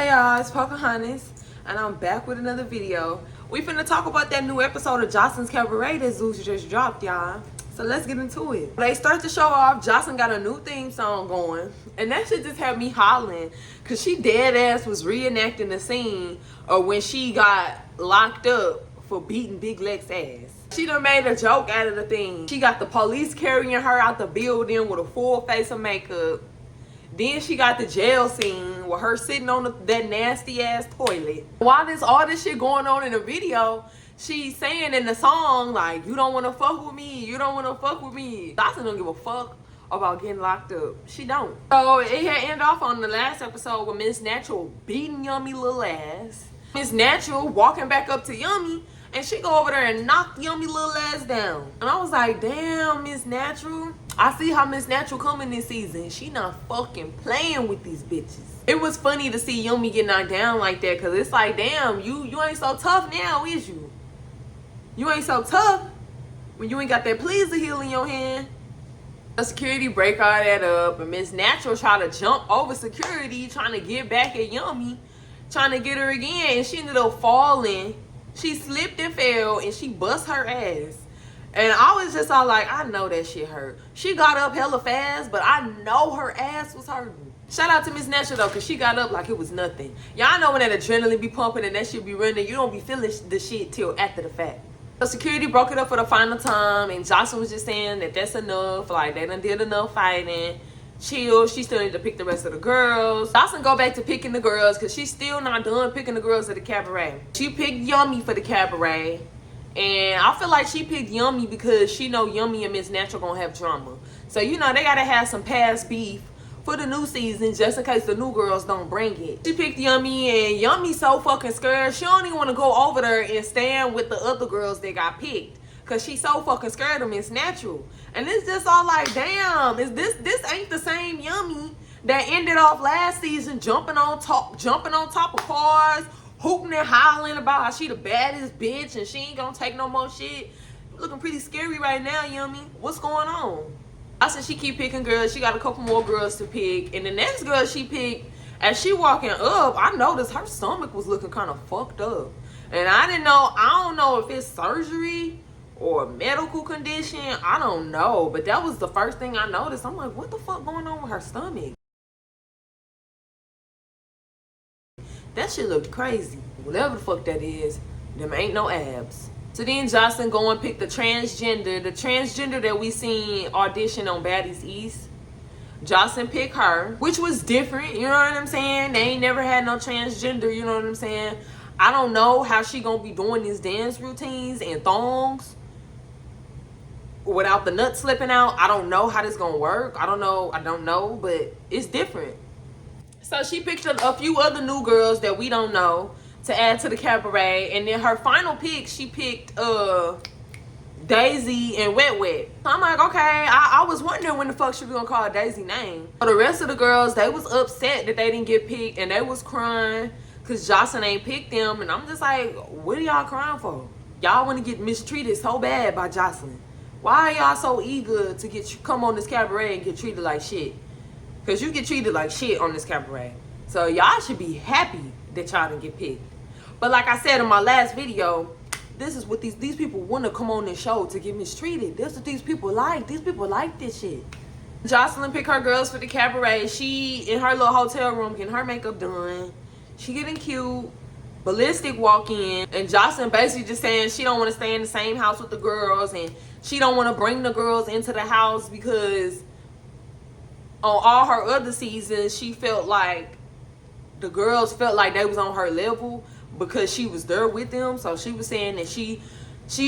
Hey y'all, it's Pocahontas, and I'm back with another video. We finna talk about that new episode of Joseline's Cabaret that Zeus just dropped, y'all. So let's get into it. They start to show off. Joseline got a new theme song going, and that shit just had me hollering, cause she dead ass was reenacting the scene of when she got locked up for beating Big Lex ass. She done made a joke out of the thing. She got the police carrying her out the building with a full face of makeup. Then she got the jail scene with her sitting on that nasty ass toilet. While all this shit going on in the video, she's saying in the song, like, you don't want to fuck with me, you don't want to fuck with me. Joseline don't give a fuck about getting locked up. She don't. So it had ended off on the last episode with Miss Natural beating Yummy little ass. Miss Natural walking back up to Yummy, and she go over there and knock Yummy little ass down. And I was like, damn, Miss Natural. I see how Miss Natural coming this season. She not fucking playing with these bitches. It was funny to see Yummy get knocked down like that, because it's like, damn, you ain't so tough now, is you? You ain't so tough when you ain't got that pleaser heel in your hand. The security break all that up, and Miss Natural try to jump over security, trying to get back at Yummy, trying to get her again, and she ended up falling. She slipped and fell, and she bust her ass. And I was just all like, I know that shit hurt. She got up hella fast, but I know her ass was hurting. Shout out to Miss Natural though, because she got up like it was nothing. Y'all know when that adrenaline be pumping and that shit be running, you don't be feeling the shit till after the fact. So security broke it up for the final time, and Joseline was just saying that that's enough. Like, they done did enough fighting. Chill, she still need to pick the rest of the girls. Joseline go back to picking the girls, because she's still not done picking the girls at the cabaret. She picked Yummy for the cabaret. And I feel like she picked Yummy because she know Yummy and Miss Natural gonna have drama. So, you know, they gotta have some past beef for the new season just in case the new girls don't bring it. She picked Yummy, and Yummy's so fucking scared. She don't even want to go over there and stand with the other girls that got picked, because she's so fucking scared of Miss Natural. And it's just all like, damn, is this ain't the same Yummy that ended off last season jumping on top of cars, hooting and hollering about how she the baddest bitch and she ain't gonna take no more shit. Looking pretty scary right now, Yummy. What's going on? I said she keep picking girls. She got a couple more girls to pick. And the next girl she picked, as she walking up, I noticed her stomach was looking kind of fucked up. And I don't know if it's surgery or a medical condition. I don't know. But that was the first thing I noticed. I'm like, what the fuck going on with her stomach? That shit looked crazy. Whatever the fuck that is, them ain't no abs. So then Joseline go and pick the transgender that we seen audition on Baddies East. Joseline picked her, which was different, you know what I'm saying? They ain't never had no transgender, you know what I'm saying? I don't know how she gonna be doing these dance routines and thongs without the nuts slipping out. I don't know how this gonna work. I don't know, but it's different. So she picked a few other new girls that we don't know to add to the cabaret. And then her final pick, she picked Daisy and Wet Wet. So I'm like, okay, I was wondering when the fuck she was gonna call Daisy name. So the rest of the girls, they was upset that they didn't get picked, and they was crying because Joseline ain't picked them. And I'm just like, what are y'all crying for? Y'all want to get mistreated so bad by Joseline. Why are y'all so eager to come on this cabaret and get treated like shit? Because you get treated like shit on this cabaret. So y'all should be happy that y'all didn't get picked. But like I said in my last video, this is what these people want to come on this show to get mistreated. That's what these people like. These people like this shit. Joseline picked her girls for the cabaret. She in her little hotel room getting her makeup done. She getting cute. Ballistic walk in. And Joseline basically just saying she don't want to stay in the same house with the girls. And she don't want to bring the girls into the house because on all her other seasons, she felt like the girls felt like they was on her level because she was there with them. So she was saying that she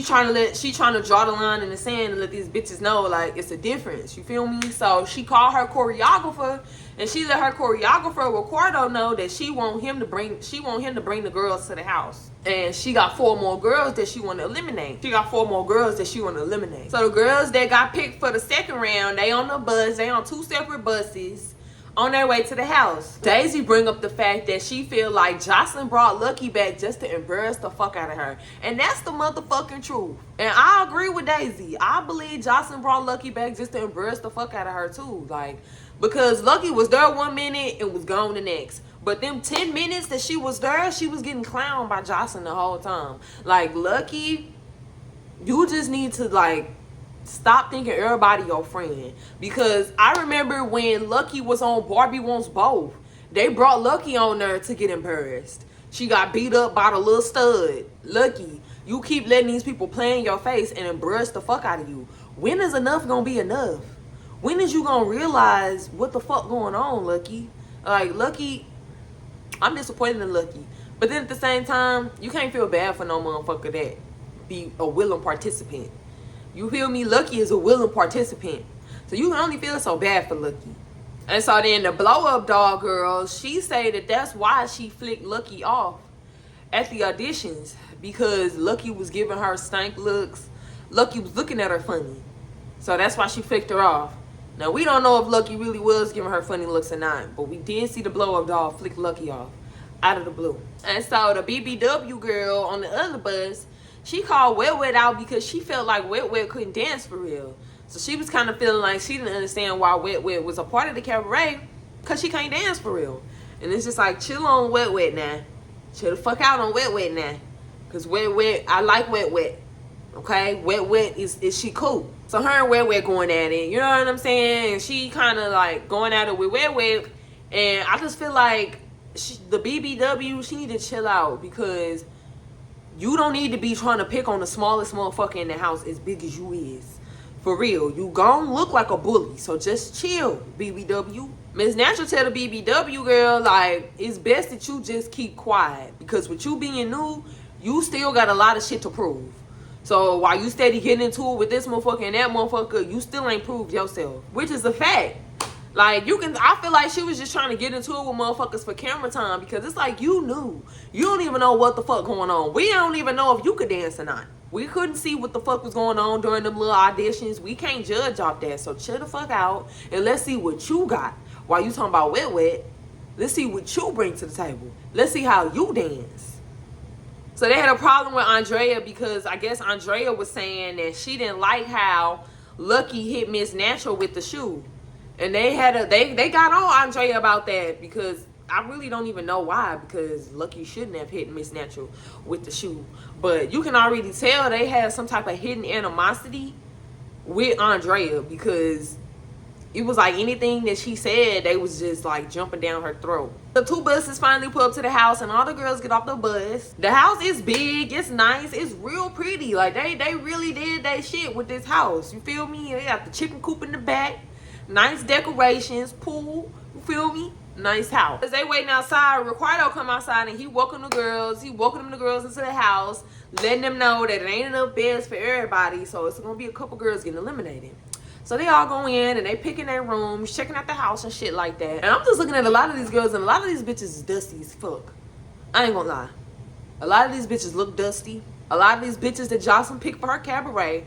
trying to draw the line in the sand and let these bitches know like it's a difference. You feel me? So she called her choreographer, and she let her choreographer Ricardo know that she want him to bring the girls to the house. And she got 4 more girls that she want to eliminate. So the girls that got picked for the second round, they on the bus. They on 2 separate buses on their way to the house. Daisy bring up the fact that she feel like Joseline brought Lucky back just to embarrass the fuck out of her. And that's the motherfucking truth. And I agree with Daisy. I believe Joseline brought Lucky back just to embarrass the fuck out of her too. Like, because Lucky was there one minute and was gone the next. But them 10 minutes that she was there, she was getting clowned by Joseline the whole time. Like, Lucky, you just need to, like, stop thinking everybody your friend. Because I remember when Lucky was on Barbie Wants Both, they brought Lucky on there to get embarrassed. She got beat up by the little stud. Lucky, you keep letting these people play in your face and embarrass the fuck out of you. When is enough gonna be enough? When is you gonna realize what the fuck going on, Lucky? Like, Lucky, I'm disappointed in Lucky. But then at the same time, you can't feel bad for no motherfucker that be a willing participant. You feel me? Lucky is a willing participant. So you can only feel so bad for Lucky. And so then the blow up doll girl, she say that that's why she flicked Lucky off at the auditions. Because Lucky was giving her stank looks. Lucky was looking at her funny. So that's why she flicked her off. Now, we don't know if Lucky really was giving her funny looks or not, but we did see the blow-up doll flick Lucky off out of the blue. And so the BBW girl on the other bus, she called Wet Wet out because she felt like Wet Wet couldn't dance for real. So she was kind of feeling like she didn't understand why Wet Wet was a part of the cabaret because she can't dance for real. And it's just like, chill on Wet Wet now. Chill the fuck out on Wet Wet now. Because Wet Wet, I like Wet Wet. Okay? Wet Wet, is she cool? So her and Wet Wet going at it, you know what I'm saying? And she kind of like going at it with Wet Wet. And I just feel like the BBW, she need to chill out because you don't need to be trying to pick on the smallest motherfucker in the house as big as you is. For real, you gon' look like a bully. So just chill, BBW. Miss Natural tell the BBW girl, like, it's best that you just keep quiet. Because with you being new, you still got a lot of shit to prove. So while you steady getting into it with this motherfucker and that motherfucker, you still ain't proved yourself. Which is a fact. Like, I feel like she was just trying to get into it with motherfuckers for camera time. Because it's like, you knew. You don't even know what the fuck going on. We don't even know if you could dance or not. We couldn't see what the fuck was going on during them little auditions. We can't judge off that. So chill the fuck out and let's see what you got. While you talking about Wet Wet, let's see what you bring to the table. Let's see how you dance. So they had a problem with Andrea because I guess Andrea was saying that she didn't like how Lucky hit Miss Natural with the shoe. And they got on Andrea about that because I really don't even know why, because Lucky shouldn't have hit Miss Natural with the shoe. But you can already tell they had some type of hidden animosity with Andrea because it was like anything that she said, they was just like jumping down her throat. The two buses finally pull up to the house and all the girls get off the bus. The house is big, it's nice, it's real pretty. Like they really did that shit with this house. You feel me? They got the chicken coop in the back, nice decorations, pool, you feel me? Nice house. As they waiting outside, Ricardo come outside and he welcome the girls. He welcome the girls into the house, letting them know that it ain't enough beds for everybody. So it's gonna be a couple girls getting eliminated. So they all go in and they picking their rooms, checking out the house and shit like that. And I'm just looking at a lot of these girls and a lot of these bitches is dusty as fuck. I ain't gonna lie. A lot of these bitches look dusty. A lot of these bitches that Joseline picked for her cabaret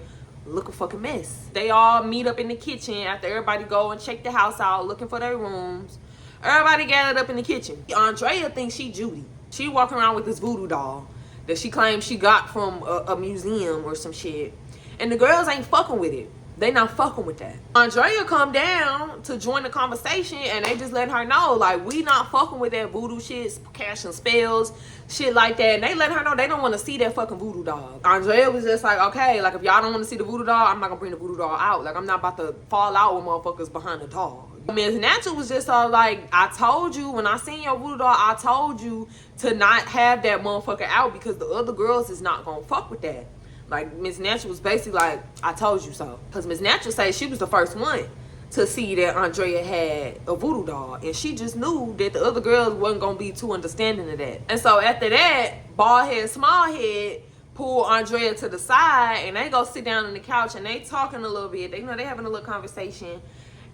look a fucking mess. They all meet up in the kitchen after everybody go and check the house out, looking for their rooms. Everybody gathered up in the kitchen. Andrea thinks she Judy. She walking around with this voodoo doll that she claims she got from a museum or some shit. And the girls ain't fucking with it. They not fucking with that. Andrea come down to join the conversation and they just let her know, like, we not fucking with that voodoo shit, casting spells, shit like that. And they let her know they don't want to see that fucking voodoo doll. Andrea was just like, okay, like, if y'all don't want to see the voodoo doll, I'm not gonna bring the voodoo doll out. Like, I'm not about to fall out with motherfuckers behind the doll. Miss Natural was just all like, I told you, when I seen your voodoo doll, I told you to not have that motherfucker out because the other girls is not gonna fuck with that. Like, Miss Natural was basically like, I told you so. Because Miss Natural said she was the first one to see that Andrea had a voodoo doll. And she just knew that the other girls wasn't going to be too understanding of that. And so after that, bald head, small head pull Andrea to the side. And they go sit down on the couch and they talking a little bit. They, you know, they having a little conversation.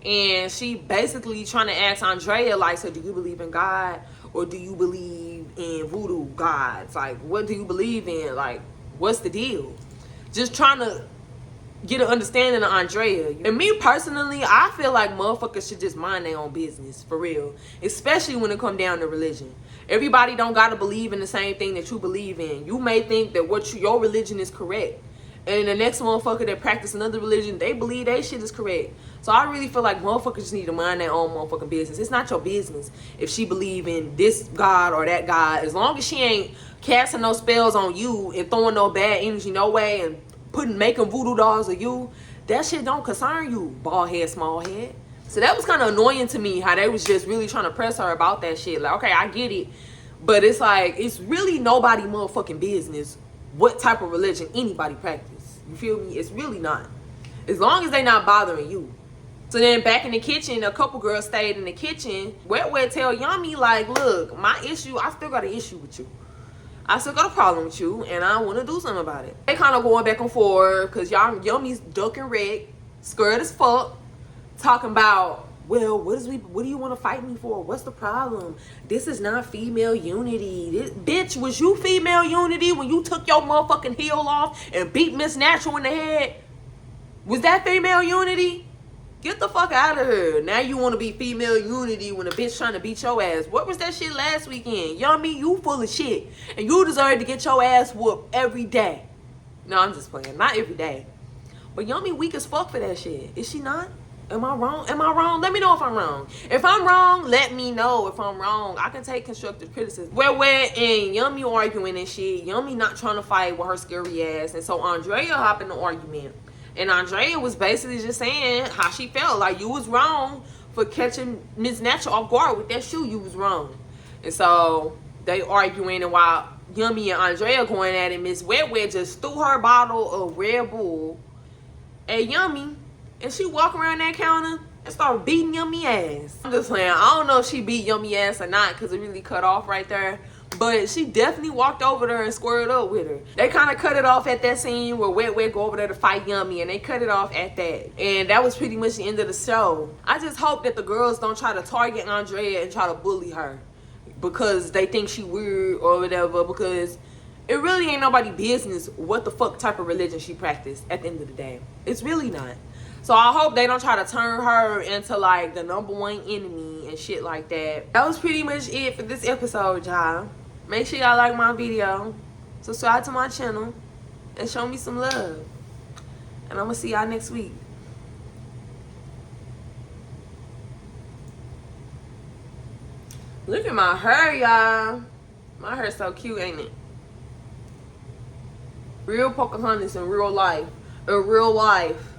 And she basically trying to ask Andrea, like, so do you believe in God? Or do you believe in voodoo gods? Like, what do you believe in? Like, what's the deal? Just trying to get an understanding of Andrea. And me personally, I feel like motherfuckers should just mind their own business, for real. Especially when it come down to religion. Everybody don't gotta believe in the same thing that you believe in. You may think that your religion is correct. And the next motherfucker that practice another religion, they believe they shit is correct. So I really feel like motherfuckers just need to mind their own motherfucking business. It's not your business if she believe in this God or that God. As long as she ain't casting no spells on you and throwing no bad energy no way and making voodoo dolls of you, that shit don't concern you, bald head, small head. So that was kind of annoying to me, how they was just really trying to press her about that shit. Like, okay, I get it, but it's like, it's really nobody motherfucking business what type of religion anybody practice. You feel me? It's really not. As long as they not bothering you. So then back in the kitchen, a couple girls stayed in the kitchen. Wet tell Yummy, like, look, my issue, I still got an issue with you. I still got a problem with you, and I want to do something about it. They kind of going back and forth, because y'all Yummy's ducking red, scared as fuck, talking about, well, what do you want to fight me for? What's the problem? This is not female unity. Bitch, was you female unity when you took your motherfucking heel off and beat Miss Natural in the head? Was that female unity? Get the fuck out of here. Now you want to be female unity when a bitch trying to beat your ass. What was that shit last weekend? Yummy, you full of shit. And you deserve to get your ass whooped every day. No, I'm just playing. Not every day. But Yummy weak as fuck for that shit. Is she not? Am I wrong? Am I wrong? Let me know if I'm wrong. If I'm wrong, let me know. If I'm wrong, I can take constructive criticism. Wet and Yummy arguing and shit. Yummy not trying to fight with her scary ass. And so Andrea hop in the argument. And Andrea was basically just saying how she felt. Like, you was wrong for catching Miss Natural off guard with that shoe. You was wrong. And so they arguing, and while Yummy and Andrea going at it, Miss Wet just threw her bottle of Red Bull at Yummy. And she walk around that counter and start beating Yummy ass. I'm just saying, I don't know if she beat Yummy ass or not, because it really cut off right there. But she definitely walked over there and squared up with her. They kind of cut it off at that scene where Wet go over there to fight Yummy, and they cut it off at that. And that was pretty much the end of the show. I just hope that the girls don't try to target Andrea and try to bully her because they think she weird or whatever, because it really ain't nobody business what the fuck type of religion she practiced at the end of the day. It's really not. So I hope they don't try to turn her into like the #1 enemy and shit like that. That was pretty much it for this episode, y'all. Make sure y'all like my video, subscribe to my channel, and show me some love. And I'm gonna see y'all next week. Look at my hair, y'all. My hair's so cute, ain't it? Real Pocahontas in real life. In real life.